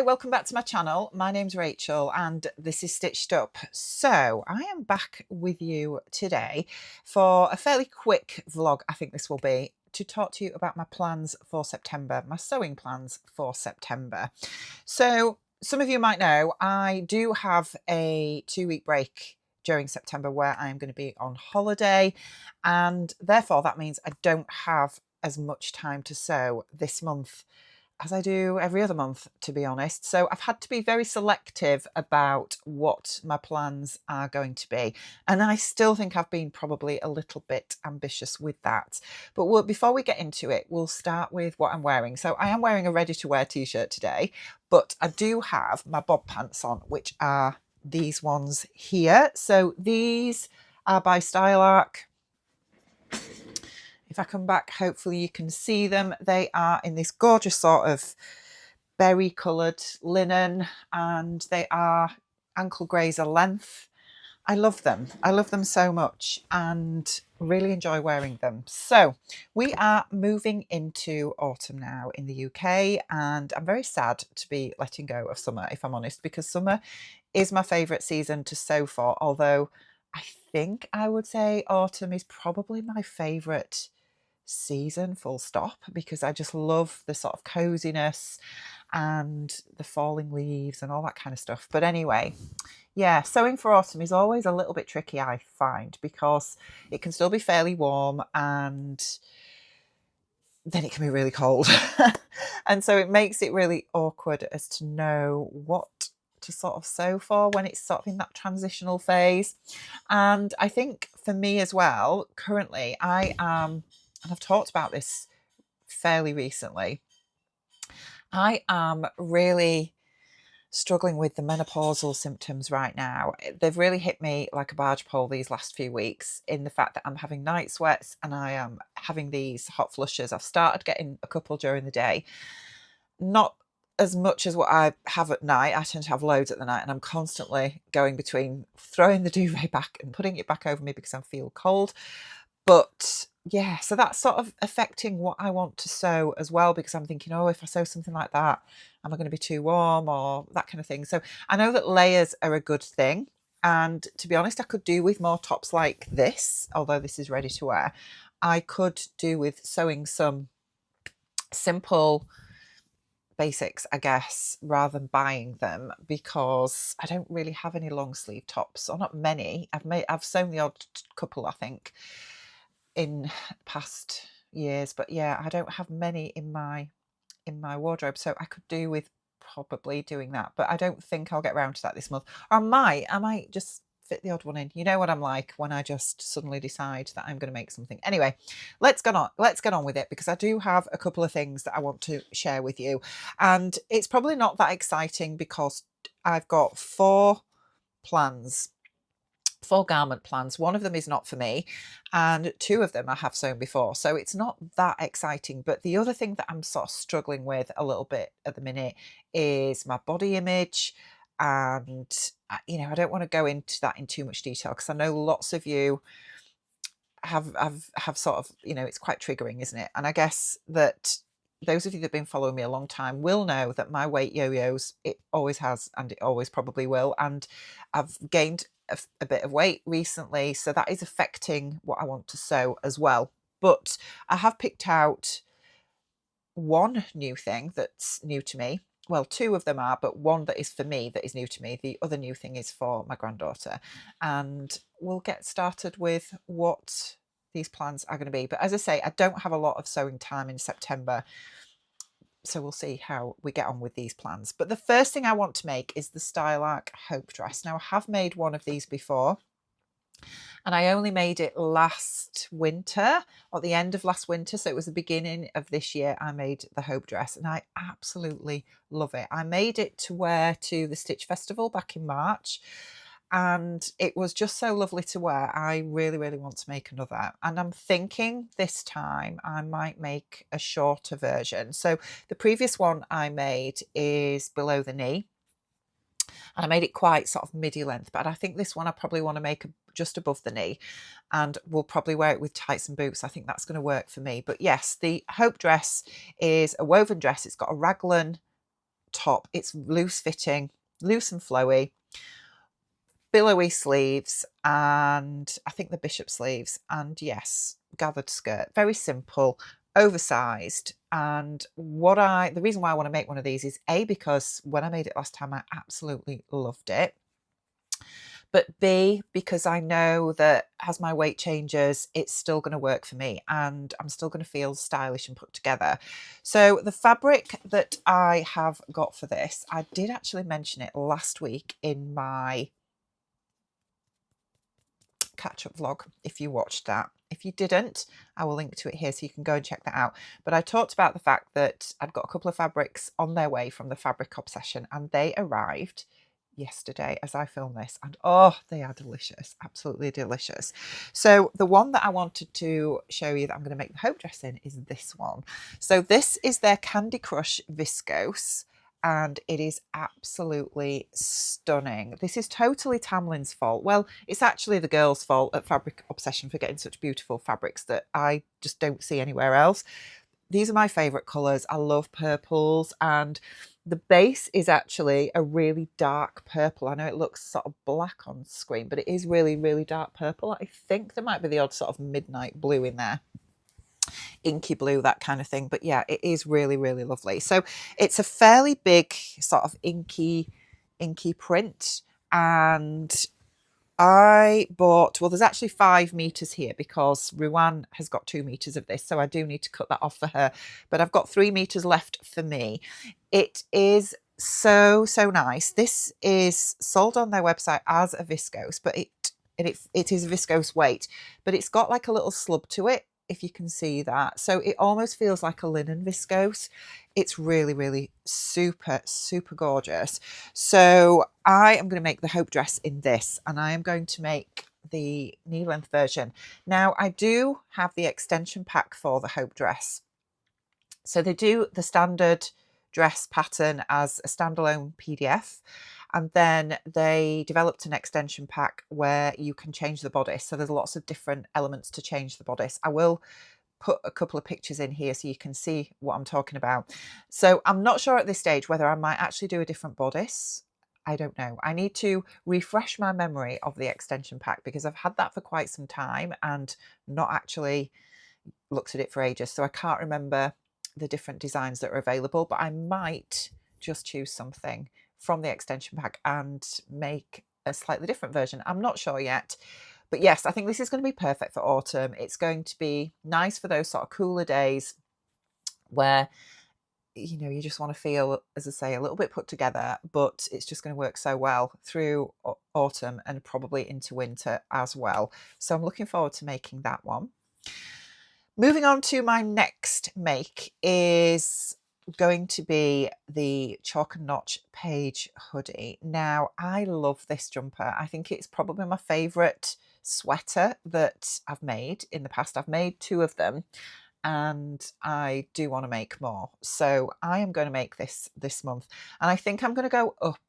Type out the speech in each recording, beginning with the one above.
Hi, welcome back to my channel. My name's Rachel and this is Stitched Up. So I am back with you today for a fairly quick vlog, I think this will be, to talk to you about my plans for September, my sewing plans for September. So some of you might know I do have a 2-week break during September where I'm going to be on holiday, and therefore that means I don't have as much time to sew this month as I do every other month, to be honest. So I've had to be very selective about what my plans are going to be. And I still think I've been probably a little bit ambitious with that. But before we get into it, we'll start with what I'm wearing. So I am wearing a ready-to-wear t-shirt today, but I do have my bob pants on, which are these ones here. So these are by Stylark. If I come back, hopefully you can see them. They are in this gorgeous sort of berry coloured linen, and they are ankle grazer length. I love them. I love them so much and really enjoy wearing them. So we are moving into autumn now in the UK, and I'm very sad to be letting go of summer, if I'm honest, because summer is my favourite season to sew for, although I think I would say autumn is probably my favourite season, full stop, because I just love the sort of coziness and the falling leaves and all that kind of stuff. But anyway, yeah, sewing for autumn is always a little bit tricky, I find, because it can still be fairly warm and then it can be really cold. And so it makes it really awkward as to know what to sort of sew for when it's sort of in that transitional phase. And I think for me as well, currently I am, and I've talked about this fairly recently, I am really struggling with the menopausal symptoms right now. They've really hit me like a barge pole these last few weeks, in the fact that I'm having night sweats and I am having these hot flushes. I've started getting a couple during the day, not as much as what I have at night. I tend to have loads at the night, and I'm constantly going between throwing the duvet back and putting it back over me because I feel cold. But yeah, so that's sort of affecting what I want to sew as well, because I'm thinking, oh, if I sew something like that, am I going to be too warm, or that kind of thing. So I know that layers are a good thing. And to be honest, I could do with more tops like this, although this is ready to wear. I could do with sewing some simple basics, I guess, rather than buying them, because I don't really have any long sleeve tops, or not many. I've sewn the odd couple, I think, in past years, but yeah, I don't have many in my wardrobe, so I could do with probably doing that, but I don't think I'll get around to that this month. Or I might just fit the odd one in. You know what I'm like when I just suddenly decide that I'm going to make something. Anyway, let's get on with it, because I do have a couple of things that I want to share with you, and it's probably not that exciting because I've got 4 garment plans. One of them is not for me, and 2 of them I have sewn before, so it's not that exciting. But the other thing that I'm sort of struggling with a little bit at the minute is my body image. And you know, I don't want to go into that in too much detail, because I know lots of you have sort of, you know, it's quite triggering, isn't it? And I guess that those of you that have been following me a long time will know that my weight yo-yos, it always has, and it always probably will. And I've gained a bit of weight recently, so that is affecting what I want to sew as well. But I have picked out one new thing that's new to me. Well, 2 of them are, but one that is for me, that is new to me. The other new thing is for my granddaughter. And we'll get started with what these plans are going to be. But as I say, I don't have a lot of sewing time in September, so we'll see how we get on with these plans. But the first thing I want to make is the Stylark Hope Dress. Now, I have made one of these before, and I only made it last winter, or the end of last winter, so it was the beginning of this year I made the Hope Dress, and I absolutely love it. I made it to wear to the Stitch Festival back in March, and it was just so lovely to wear. I really, really want to make another, and I'm thinking this time I might make a shorter version. So the previous one I made is below the knee, and I made it quite sort of midi length, but I think this one I probably want to make just above the knee, and we'll probably wear it with tights and boots. I think that's going to work for me. But yes, the Hope dress is a woven dress. It's got a raglan top. It's loose fitting, loose and flowy, billowy sleeves, and I think the bishop sleeves, and yes, gathered skirt. Very simple, oversized. And the reason why I want to make one of these is A, because when I made it last time I absolutely loved it, but B, because I know that as my weight changes, it's still going to work for me and I'm still going to feel stylish and put together. So the fabric that I have got for this, I did actually mention it last week in my catch-up vlog, if you watched that. If you didn't, I will link to it here so you can go and check that out. But I talked about the fact that I'd got a couple of fabrics on their way from the Fabric Obsession, and they arrived yesterday as I film this, and oh, they are delicious, absolutely delicious. So the one that I wanted to show you that I'm going to make the hope dress in is this one. So this is their Candy Crush Viscose, and it is absolutely stunning. This is totally Tamlin's fault. Well, it's actually the girls' fault at Fabric Obsession for getting such beautiful fabrics that I just don't see anywhere else. These are my favourite colours. I love purples, and the base is actually a really dark purple. I know it looks sort of black on screen, but it is really, really dark purple. I think there might be the odd sort of midnight blue in there. Inky blue, that kind of thing. But yeah, it is really, really lovely. So it's a fairly big sort of inky print, and I bought, well, there's actually 5 meters here because Ruan has got 2 meters of this, so I do need to cut that off for her, but I've got 3 meters left for me. It is so nice. This is sold on their website as a viscose, but it is a viscose weight, but it's got like a little slub to it, if you can see that. So it almost feels like a linen viscose. It's really, really super gorgeous. So I am going to make the hope dress in this, and I am going to make the knee length version. Now I do have the extension pack for the hope dress. So they do the standard dress pattern as a standalone PDF, and then they developed an extension pack where you can change the bodice. So there's lots of different elements to change the bodice. I will put a couple of pictures in here so you can see what I'm talking about. So I'm not sure at this stage whether I might actually do a different bodice. I don't know. I need to refresh my memory of the extension pack because I've had that for quite some time and not actually looked at it for ages. So I can't remember the different designs that are available, but I might just choose something from the extension pack and make a slightly different version. I'm not sure yet. But yes, I think this is going to be perfect for autumn. It's going to be nice for those sort of cooler days where, you know, you just want to feel, as I say, a little bit put together, but it's just going to work so well through autumn and probably into winter as well. So I'm looking forward to making that one. Moving on to my next make is going to be the Chalk and Notch Page hoodie. Now, I love this jumper. I think it's probably my favourite sweater that I've made in the past. I've made 2 of them, and I do want to make more. So I am going to make this month, and I think I'm going to go up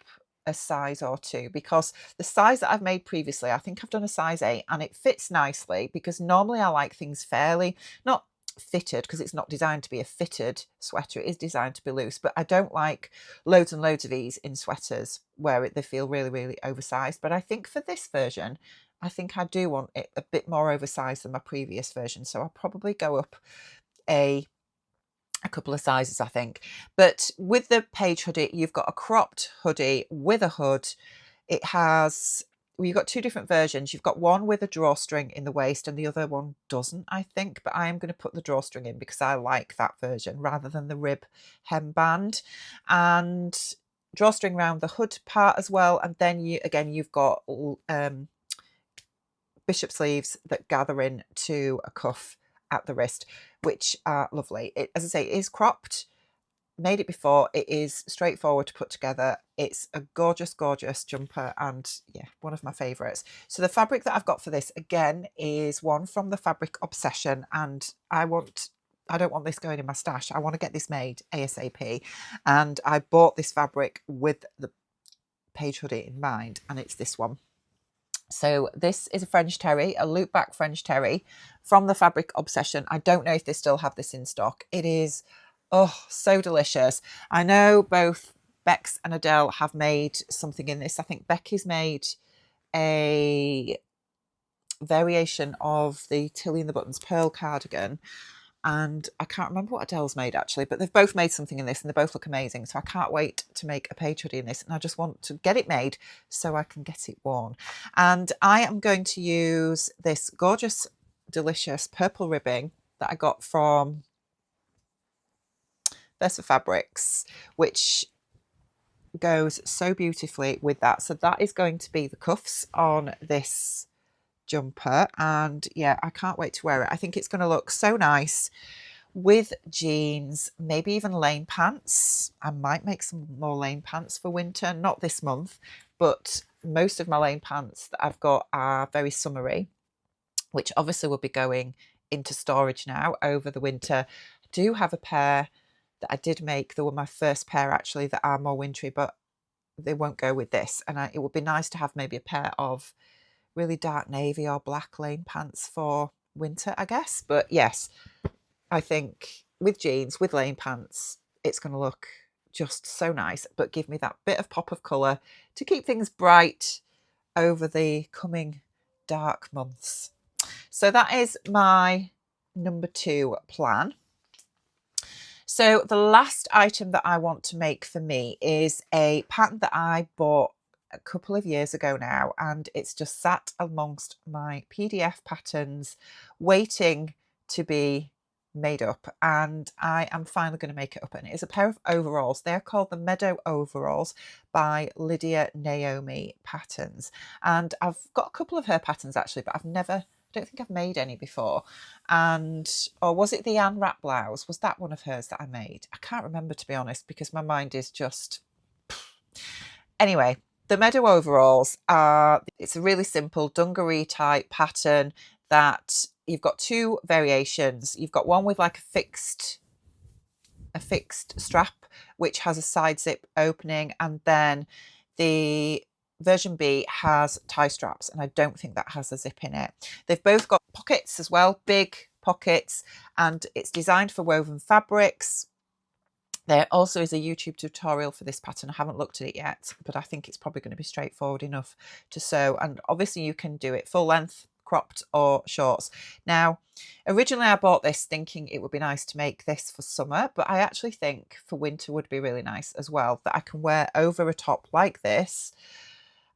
a size or 2 because the size that I've made previously, I think I've done a size 8, and it fits nicely because normally I like things fairly, not fitted because it's not designed to be a fitted sweater, it is designed to be loose, but I don't like loads and loads of these in sweaters where they feel really, really oversized. But I think for this version, I think I do want it a bit more oversized than my previous version, so I'll probably go up a couple of sizes, I think. But with the Page hoodie, you've got a cropped hoodie with a hood. It has, well, you've got 2 different versions. You've got one with a drawstring in the waist and the other one doesn't, I think. But I am going to put the drawstring in because I like that version rather than the rib hemband. And drawstring around the hood part as well. And then you've got bishop sleeves that gather in to a cuff at the wrist, which are lovely. It, as I say, it is cropped. Made it before. It is straightforward to put together. It's a gorgeous jumper, and yeah, one of my favorites. So the fabric that I've got for this again is one from the Fabric Obsession, and I don't want this going in my stash. I want to get this made ASAP, and I bought this fabric with the Page hoodie in mind, and it's this one. So this is a French terry, a loop back French terry from the Fabric Obsession. I don't know if they still have this in stock. It is, oh, so delicious. I know both Bex and Adele have made something in this. I think Becky's made a variation of the Tilly and the Buttons pearl cardigan, and I can't remember what Adele's made actually, but they've both made something in this and they both look amazing. So I can't wait to make a page hoodie in this, and I just want to get it made so I can get it worn. And I am going to use this gorgeous, delicious purple ribbing that I got from Versa Fabrics, which goes so beautifully with that. So that is going to be the cuffs on this jumper, and yeah, I can't wait to wear it. I think it's going to look so nice with jeans, maybe even lane pants. I might make some more lane pants for winter, not this month, but most of my lane pants that I've got are very summery, which obviously will be going into storage now over the winter. I do have a pair that I did make. They were my first pair actually that are more wintry, but they won't go with this. And it would be nice to have maybe a pair of really dark navy or black lane pants for winter, I guess. But yes, I think with jeans, with lane pants, it's going to look just so nice, but give me that bit of pop of colour to keep things bright over the coming dark months. So that is my number 2 plan. So the last item that I want to make for me is a pattern that I bought a couple of years ago now, and it's just sat amongst my PDF patterns waiting to be made up, and I am finally going to make it up. And it is a pair of overalls. They're called the Meadow overalls by Lydia Naomi patterns, and I've got a couple of her patterns actually, but I don't think I've made any before. And or was it the Anne wrap blouse? Was that one of hers that I made? I can't remember, to be honest, because my mind is just anyway. The Meadow overalls it's a really simple dungaree type pattern that you've got 2 variations. You've got one with like a fixed strap, which has a side zip opening, and then the version B has tie straps, and I don't think that has a zip in it. They've both got pockets as well, big pockets, and it's designed for woven fabrics. There also is a YouTube tutorial for this pattern. I haven't looked at it yet, but I think it's probably going to be straightforward enough to sew. And obviously you can do it full length, cropped or shorts. Now, originally I bought this thinking it would be nice to make this for summer, but I actually think for winter would be really nice as well, that I can wear over a top like this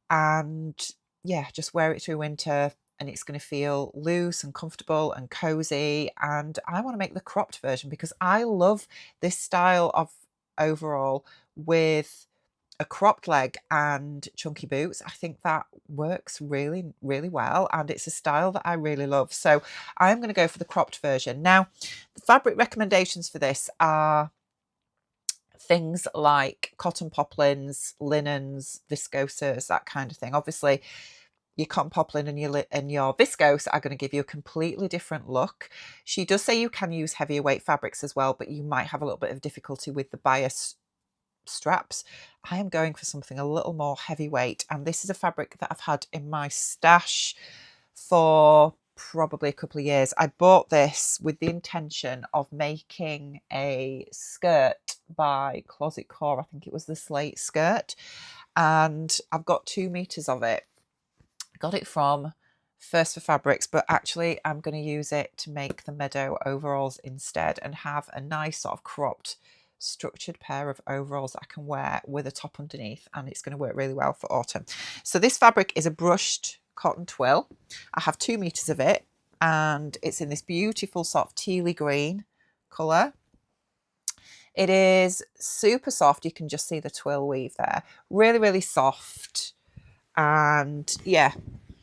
and yeah, just wear it through winter, and it's going to feel loose and comfortable and cozy. And I want to make the cropped version because I love this style of overall with a cropped leg and chunky boots. I think that works really, really well, and it's a style that I really love. So I'm going to go for the cropped version. Now, the fabric recommendations for this are things like cotton poplins, linens, viscoses, that kind of thing. Obviously, your cotton poplin and your viscose are going to give you a completely different look. She does say you can use heavier weight fabrics as well, but you might have a little bit of difficulty with the bias straps. I am going for something a little more heavyweight, and this is a fabric that I've had in my stash for probably a couple of years. I bought this with the intention of making a skirt by Closet Core. I think it was the slate skirt, and I've got 2 meters of it. Got it from First for Fabrics, but actually I'm going to use it to make the Meadow overalls instead and have a nice sort of cropped structured pair of overalls that I can wear with a top underneath, and it's going to work really well for autumn. So this fabric is a brushed cotton twill. I have 2 meters of it, and it's in this beautiful sort of tealy green colour. It is super soft. You can just see the twill weave there. Really, really soft. And yeah,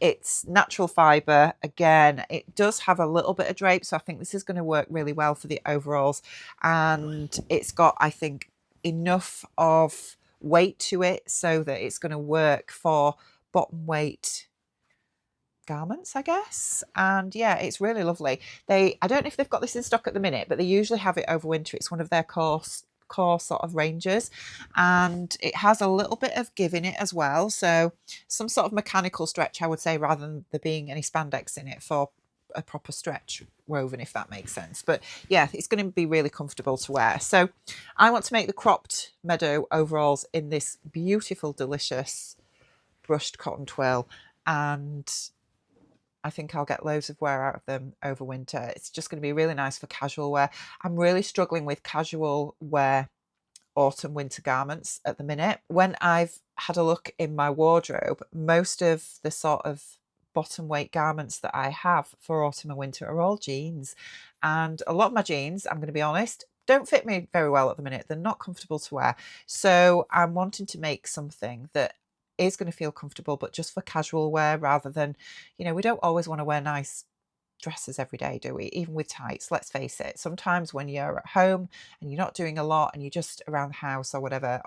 it's natural fibre. Again, it does have a little bit of drape, so I think this is going to work really well for the overalls. And it's got, I think, enough of weight to it so that it's going to work for bottom weight garments, I guess. And yeah, it's really lovely. I don't know if they've got this in stock at the minute, but they usually have it over winter. It's one of their core sort of ranges, and it has a little bit of give in it as well, so some sort of mechanical stretch, I would say, rather than there being any spandex in it for a proper stretch woven, if that makes sense. But yeah, it's going to be really comfortable to wear. So I want to make the cropped Meadow overalls in this beautiful, delicious brushed cotton twill, and I think I'll get loads of wear out of them over winter. It's just going to be really nice for casual wear. I'm really struggling with casual wear autumn winter garments at the minute. When I've had a look in my wardrobe, most of the sort of bottom weight garments that I have for autumn and winter are all jeans, and a lot of my jeans, I'm going to be honest, don't fit me very well at the minute. They're not comfortable to wear. So I'm wanting to make something that is going to feel comfortable, but just for casual wear, rather than, you know, we don't always want to wear nice dresses every day, do we? Even with tights, let's face it. Sometimes when you're at home and you're not doing a lot and you're just around the house or whatever,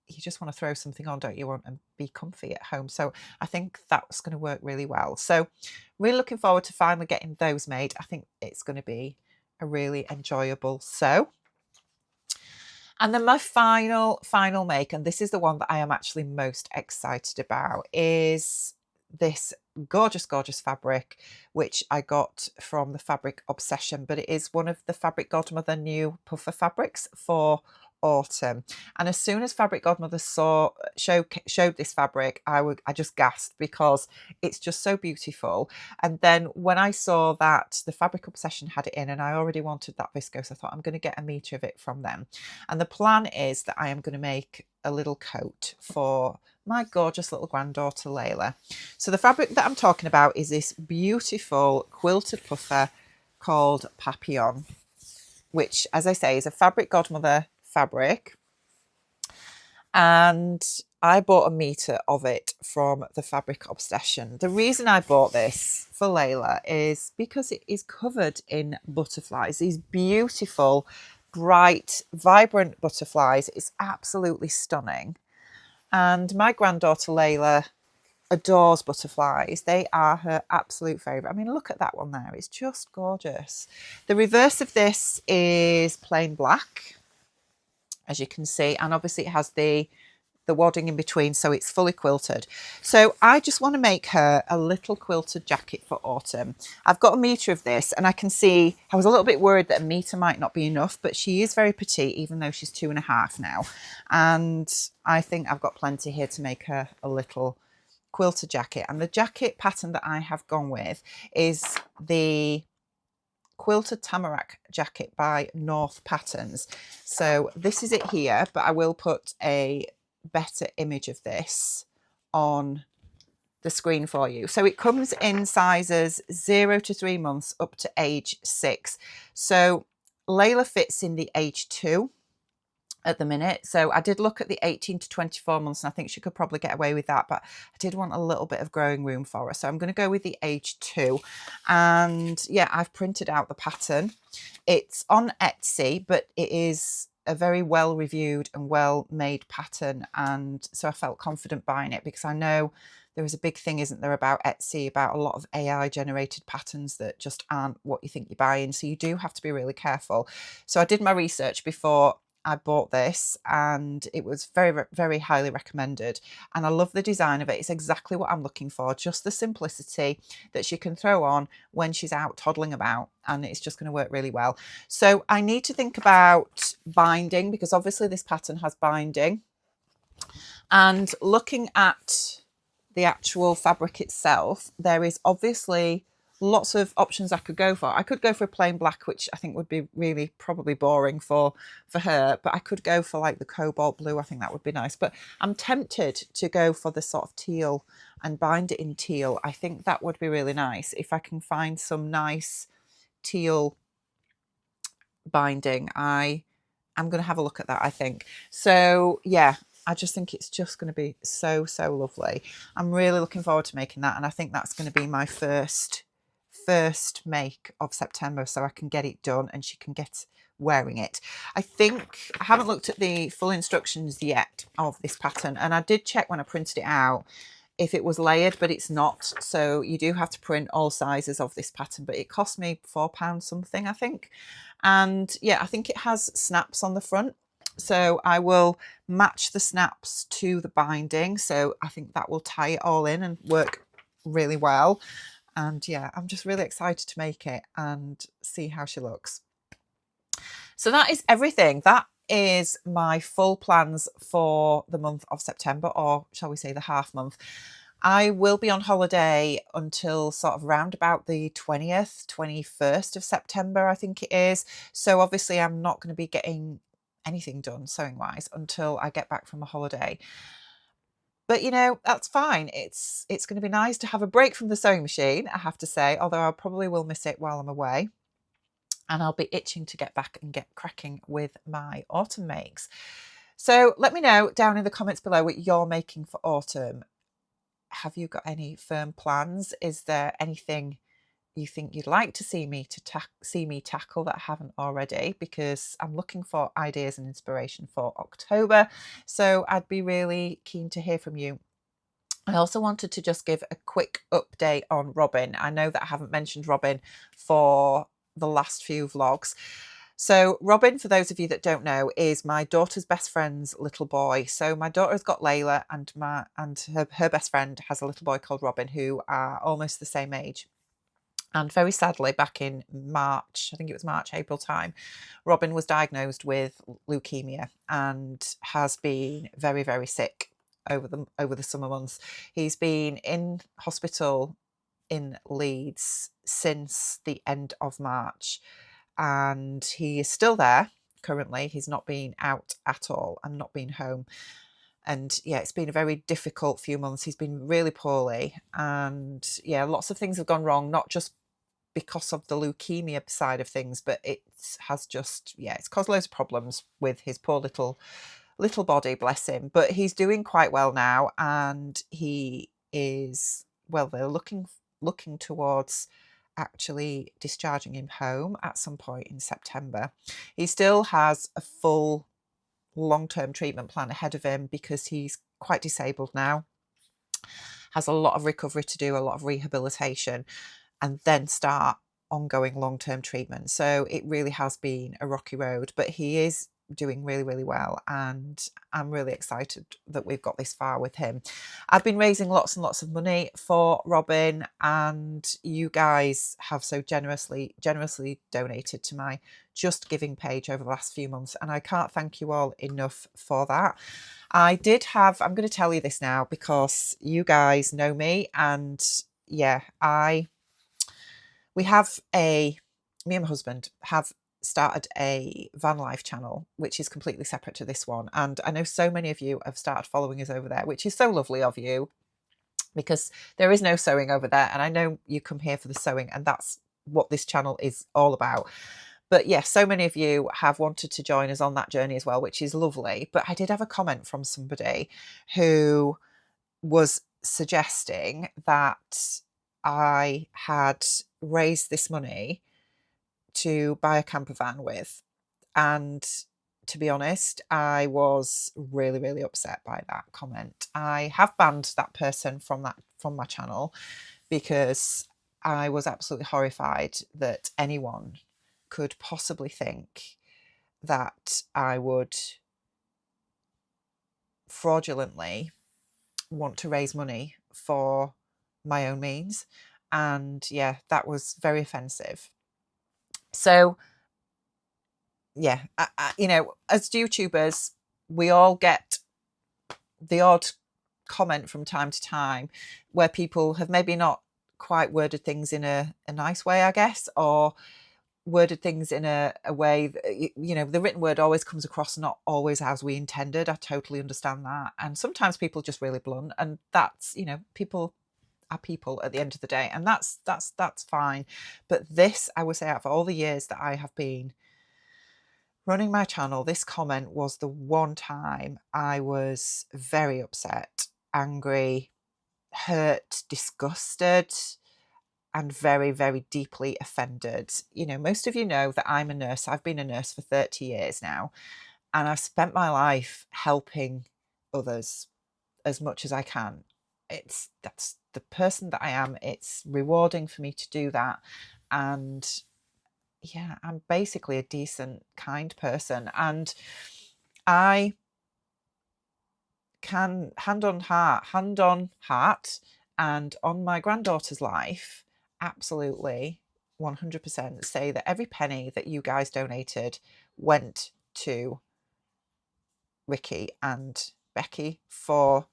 you just want to throw something on, don't you, want and be comfy at home. So I think that's going to work really well. So really looking forward to finally getting those made. I think it's going to be a really enjoyable sew. And then my final make, and this is the one that I am actually most excited about, is this gorgeous fabric, which I got from the Fabric Obsession, but it is one of the Fabric Godmother new puffer fabrics for autumn. And as soon as Fabric Godmother showed this fabric, I just gasped, because it's just so beautiful. And then when I saw that the Fabric Obsession had it in, and I already wanted that viscose, I thought I'm going to get a metre of it from them. And the plan is that I am going to make a little coat for my gorgeous little granddaughter Layla. So the fabric that I'm talking about is this beautiful quilted puffer called Papillon, which, as I say, is a Fabric Godmother fabric. And I bought a metre of it from the Fabric Obsession. The reason I bought this for Layla is because it is covered in butterflies, these beautiful, bright, vibrant butterflies. It's absolutely stunning. And my granddaughter Layla adores butterflies. They are her absolute favourite. I mean, look at that one there. It's just gorgeous. The reverse of this is plain black, as you can see. And obviously it has the wadding in between, so it's fully quilted. So I just want to make her a little quilted jacket for autumn. I've got a metre of this, and I can see, I was a little bit worried that a metre might not be enough, but she is very petite, even though she's 2.5 now. And I think I've got plenty here to make her a little quilted jacket. And the jacket pattern that I have gone with is the Quilted Tamarack jacket by North Patterns. So this is it here, but I will put a better image of this on the screen for you. So it comes in sizes 0 to 3 months up to age 6. So Layla fits in the age 2 at the minute. So I did look at the 18 to 24 months, and I think she could probably get away with that, but I did want a little bit of growing room for her. So I'm going to go with the age 2. And yeah, I've printed out the pattern. It's on Etsy, but it is a very well reviewed and well made pattern, and so I felt confident buying it, because I know there is a big thing, isn't there, about Etsy, about a lot of AI generated patterns that just aren't what you think you're buying. So you do have to be really careful. So I did my research before I bought this, and it was very, very highly recommended. And I love the design of it. It's exactly what I'm looking for. Just the simplicity that she can throw on when she's out toddling about, and it's just going to work really well. So I need to think about binding, because obviously this pattern has binding. And looking at the actual fabric itself, there is obviously lots of options I could go for. I could go for a plain black, which I think would be really probably boring for her, but I could go for like the cobalt blue. I think that would be nice, but I'm tempted to go for the sort of teal and bind it in teal. I think that would be really nice if I can find some nice teal binding. I'm going to have a look at that, I think. So yeah, I just think it's just going to be so lovely. I'm really looking forward to making that, and I think that's going to be my first make of September, so I can get it done and she can get wearing it. I think I haven't looked at the full instructions yet of this pattern, and I did check when I printed it out if it was layered, but it's not. So you do have to print all sizes of this pattern, but it cost me £4 something, I think. And yeah, I think it has snaps on the front, so I will match the snaps to the binding. So I think that will tie it all in and work really well. And yeah, I'm just really excited to make it and see how she looks. So that is everything. That is my full plans for the month of September, or shall we say the half month. I will be on holiday until sort of round about the 20th, 21st of September, I think it is. So obviously I'm not going to be getting anything done sewing wise until I get back from a holiday. But you know, that's fine. It's going to be nice to have a break from the sewing machine, I have to say, although I probably will miss it while I'm away. And I'll be itching to get back and get cracking with my autumn makes. So let me know down in the comments below what you're making for autumn. Have you got any firm plans? Is there anything you think you'd like to see me tackle that I haven't already? Because I'm looking for ideas and inspiration for October. So I'd be really keen to hear from you. I also wanted to just give a quick update on Robin. I know that I haven't mentioned Robin for the last few vlogs. So Robin, for those of you that don't know, is my daughter's best friend's little boy. So my daughter's got Layla, and her best friend has a little boy called Robin, who are almost the same age. And very sadly, back in March, I think it was March, April time, Robin was diagnosed with leukemia and has been very, very sick over the summer months. He's been in hospital in Leeds since the end of March, and he is still there currently. He's not been out at all and not been home. And yeah, it's been a very difficult few months. He's been really poorly, and yeah, lots of things have gone wrong, not just because of the leukemia side of things, but it has just, yeah, it's caused loads of problems with his poor little body, bless him. But he's doing quite well now, and he is, well, they're looking towards actually discharging him home at some point in September. He still has a full long-term treatment plan ahead of him because he's quite disabled now, has a lot of recovery to do, a lot of rehabilitation, and then start ongoing long-term treatment. So it really has been a rocky road, but he is doing really, really well, and I'm really excited that we've got this far with him. I've been raising lots and lots of money for Robin, and you guys have so generously donated to my Just Giving page over the last few months, and I can't thank you all enough for that. I'm going to tell you this now because you guys know me, and yeah, me and my husband have started a van life channel, which is completely separate to this one. And I know so many of you have started following us over there, which is so lovely of you, because there is no sewing over there. And I know you come here for the sewing, and that's what this channel is all about. But yes, so many of you have wanted to join us on that journey as well, which is lovely. But I did have a comment from somebody who was suggesting that I had raised this money to buy a camper van with. And to be honest, I was really, really upset by that comment. I have banned that person from my channel because I was absolutely horrified that anyone could possibly think that I would fraudulently want to raise money for my own means. And yeah, that was very offensive. So yeah, you know, as YouTubers, we all get the odd comment from time to time where people have maybe not quite worded things in a nice way, I guess, or worded things in a way that, you know, the written word always comes across not always as we intended. I totally understand that. And sometimes people are just really blunt, and that's, you know, people are people at the end of the day, and that's fine. But this, I would say, out of all the years that I have been running my channel, this comment was the one time I was very upset, angry, hurt, disgusted, and very, very deeply offended. You know, most of you know that I'm a nurse. I've been a nurse for 30 years now, and I've spent my life helping others as much as I can. That's the person that I am. It's rewarding for me to do that. And yeah, I'm basically a decent, kind person. And I can hand on heart and on my granddaughter's life, absolutely 100% say that every penny that you guys donated went to Ricky and Becky for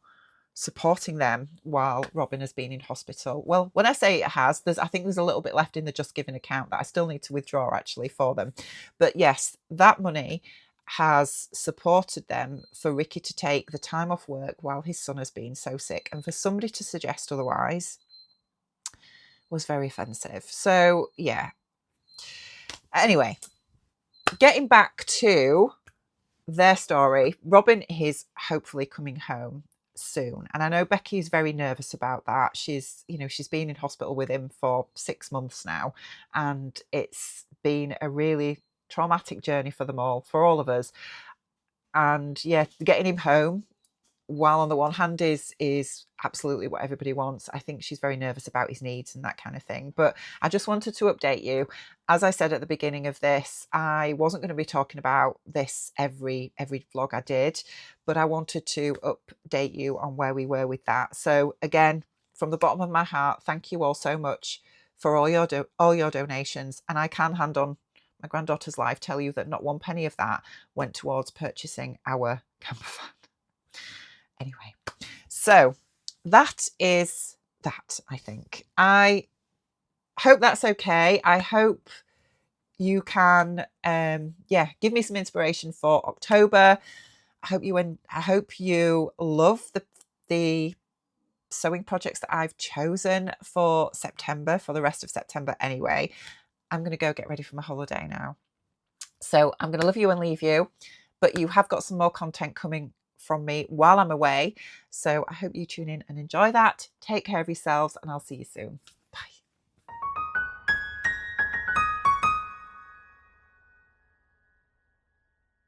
supporting them while Robin has been in hospital. Well, when I say it has, I think there's a little bit left in the Just Giving account that I still need to withdraw actually for them. But yes, that money has supported them for Ricky to take the time off work while his son has been so sick. And for somebody to suggest otherwise was very offensive. So yeah. Anyway, getting back to their story, Robin is hopefully coming home soon, and I know Becky is very nervous about that. She's been in hospital with him for 6 months now, and it's been a really traumatic journey for them all, for all of us. And yeah, getting him home, while on the one hand is absolutely what everybody wants, I think she's very nervous about his needs and that kind of thing. But I just wanted to update you. As I said at the beginning of this, I wasn't going to be talking about this every vlog I did, but I wanted to update you on where we were with that. So again, from the bottom of my heart, thank you all so much for all your donations. And I can, hand on my granddaughter's life, tell you that not one penny of that went towards purchasing our camper van. Anyway, so that is that, I think. I hope that's okay. I hope you can, give me some inspiration for October. I hope you love the sewing projects that I've chosen for September, for the rest of September anyway. I'm going to go get ready for my holiday now. So I'm going to love you and leave you, but you have got some more content coming from me while I'm away. So I hope you tune in and enjoy that. Take care of yourselves, and I'll see you soon.